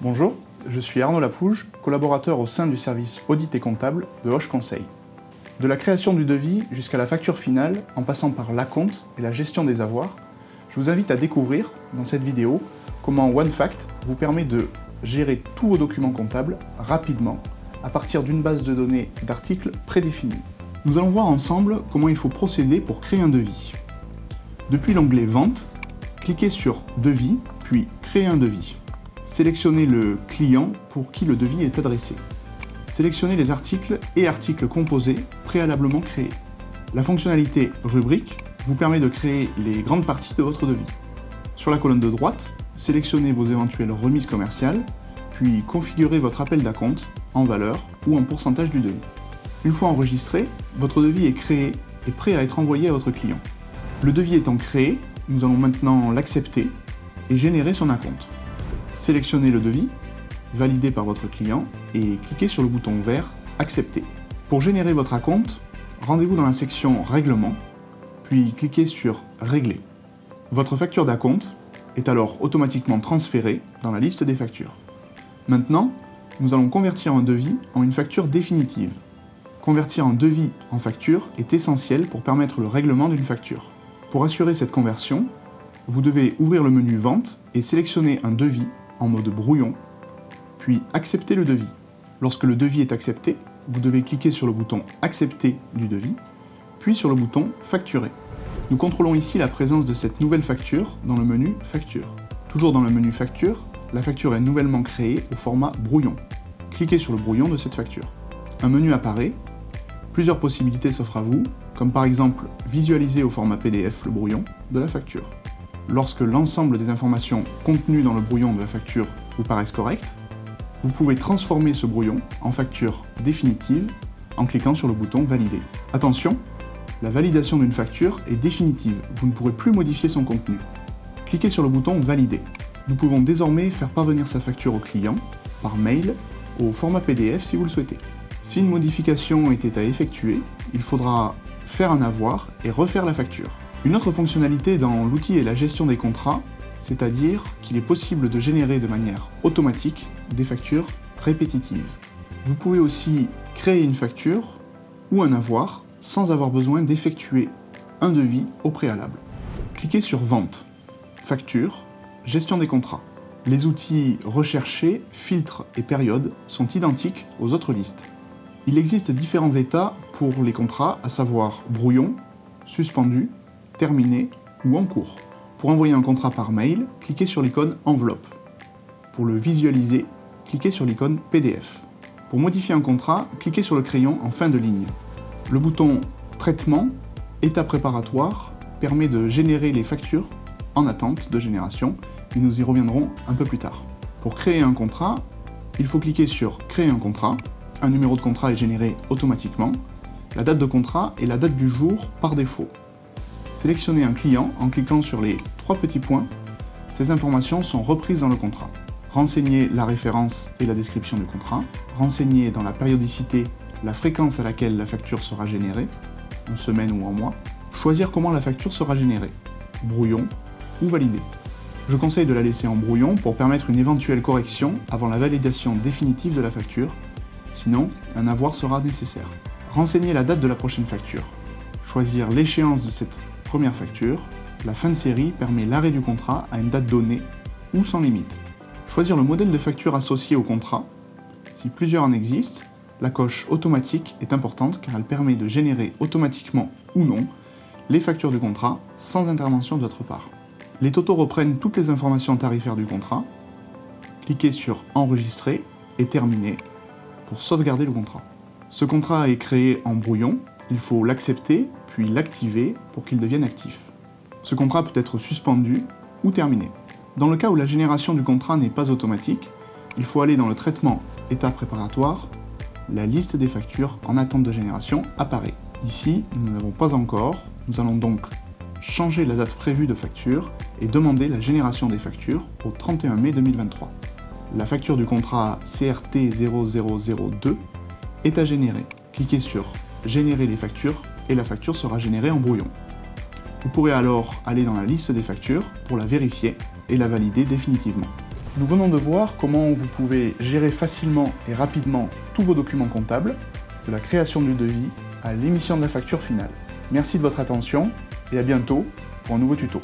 Bonjour, je suis Arnaud Lapouge, collaborateur au sein du service audit et comptable de Hoche Conseil. De la création du devis jusqu'à la facture finale, en passant par l'acompte et la gestion des avoirs, je vous invite à découvrir, dans cette vidéo, comment OneFact vous permet de gérer tous vos documents comptables rapidement, à partir d'une base de données d'articles prédéfinie. Nous allons voir ensemble comment il faut procéder pour créer un devis. Depuis l'onglet Vente, cliquez sur Devis, puis Créer un devis. Sélectionnez le client pour qui le devis est adressé. Sélectionnez les articles et articles composés préalablement créés. La fonctionnalité Rubrique vous permet de créer les grandes parties de votre devis. Sur la colonne de droite, sélectionnez vos éventuelles remises commerciales, puis configurez votre appel d'acompte en valeur ou en pourcentage du devis. Une fois enregistré, votre devis est créé et prêt à être envoyé à votre client. Le devis étant créé, nous allons maintenant l'accepter et générer son acompte. Sélectionnez le devis, validé par votre client, et cliquez sur le bouton vert « Accepter ». Pour générer votre acompte, rendez-vous dans la section « Règlement », puis cliquez sur « Régler ». Votre facture d'acompte est alors automatiquement transférée dans la liste des factures. Maintenant, nous allons convertir un devis en une facture définitive. Convertir un devis en facture est essentiel pour permettre le règlement d'une facture. Pour assurer cette conversion, vous devez ouvrir le menu « Vente » et sélectionner un devis en mode brouillon, puis accepter le devis. Lorsque le devis est accepté, vous devez cliquer sur le bouton « Accepter du devis », puis sur le bouton « Facturer ». Nous contrôlons ici la présence de cette nouvelle facture dans le menu « Facture ». Toujours dans le menu « Facture », la facture est nouvellement créée au format brouillon. Cliquez sur le brouillon de cette facture. Un menu apparaît, plusieurs possibilités s'offrent à vous, comme par exemple visualiser au format PDF le brouillon de la facture. Lorsque l'ensemble des informations contenues dans le brouillon de la facture vous paraissent correctes, vous pouvez transformer ce brouillon en facture définitive en cliquant sur le bouton « Valider ». Attention, la validation d'une facture est définitive, vous ne pourrez plus modifier son contenu. Cliquez sur le bouton « Valider ». Nous pouvons désormais faire parvenir sa facture au client, par mail, au format PDF si vous le souhaitez. Si une modification était à effectuer, il faudra faire un avoir et refaire la facture. Une autre fonctionnalité dans l'outil est la gestion des contrats, c'est-à-dire qu'il est possible de générer de manière automatique des factures répétitives. Vous pouvez aussi créer une facture ou un avoir sans avoir besoin d'effectuer un devis au préalable. Cliquez sur Vente, Facture, Gestion des contrats. Les outils Rechercher, Filtre et Période sont identiques aux autres listes. Il existe différents états pour les contrats, à savoir brouillon, suspendu, terminé ou en cours. Pour envoyer un contrat par mail, cliquez sur l'icône Enveloppe. Pour le visualiser, cliquez sur l'icône PDF. Pour modifier un contrat, cliquez sur le crayon en fin de ligne. Le bouton Traitement, état préparatoire, permet de générer les factures en attente de génération, mais nous y reviendrons un peu plus tard. Pour créer un contrat, il faut cliquer sur Créer un contrat. Un numéro de contrat est généré automatiquement. La date de contrat est la date du jour par défaut. Sélectionnez un client en cliquant sur les 3 petits points. Ces informations sont reprises dans le contrat. Renseignez la référence et la description du contrat. Renseignez dans la périodicité la fréquence à laquelle la facture sera générée, en semaine ou en mois. Choisir comment la facture sera générée, brouillon ou validé. Je conseille de la laisser en brouillon pour permettre une éventuelle correction avant la validation définitive de la facture, sinon un avoir sera nécessaire. Renseignez la date de la prochaine facture. Choisir l'échéance de cette première facture. La fin de série permet l'arrêt du contrat à une date donnée ou sans limite. Choisir le modèle de facture associé au contrat. Si plusieurs en existent, la coche automatique est importante car elle permet de générer automatiquement ou non les factures du contrat sans intervention de votre part. Les totaux reprennent toutes les informations tarifaires du contrat. Cliquez sur Enregistrer et Terminer pour sauvegarder le contrat. Ce contrat est créé en brouillon, il faut l'accepter puis l'activer pour qu'il devienne actif. Ce contrat peut être suspendu ou terminé. Dans le cas où la génération du contrat n'est pas automatique, il faut aller dans le traitement état préparatoire. La liste des factures en attente de génération apparaît. Ici, nous ne l'avons pas encore, nous allons donc changer la date prévue de facture et demander la génération des factures au 31 mai 2023. La facture du contrat CRT 0002 est à générer. Cliquez sur Générer les factures et la facture sera générée en brouillon. Vous pourrez alors aller dans la liste des factures pour la vérifier et la valider définitivement. Nous venons de voir comment vous pouvez gérer facilement et rapidement tous vos documents comptables, de la création du devis à l'émission de la facture finale. Merci de votre attention et à bientôt pour un nouveau tuto.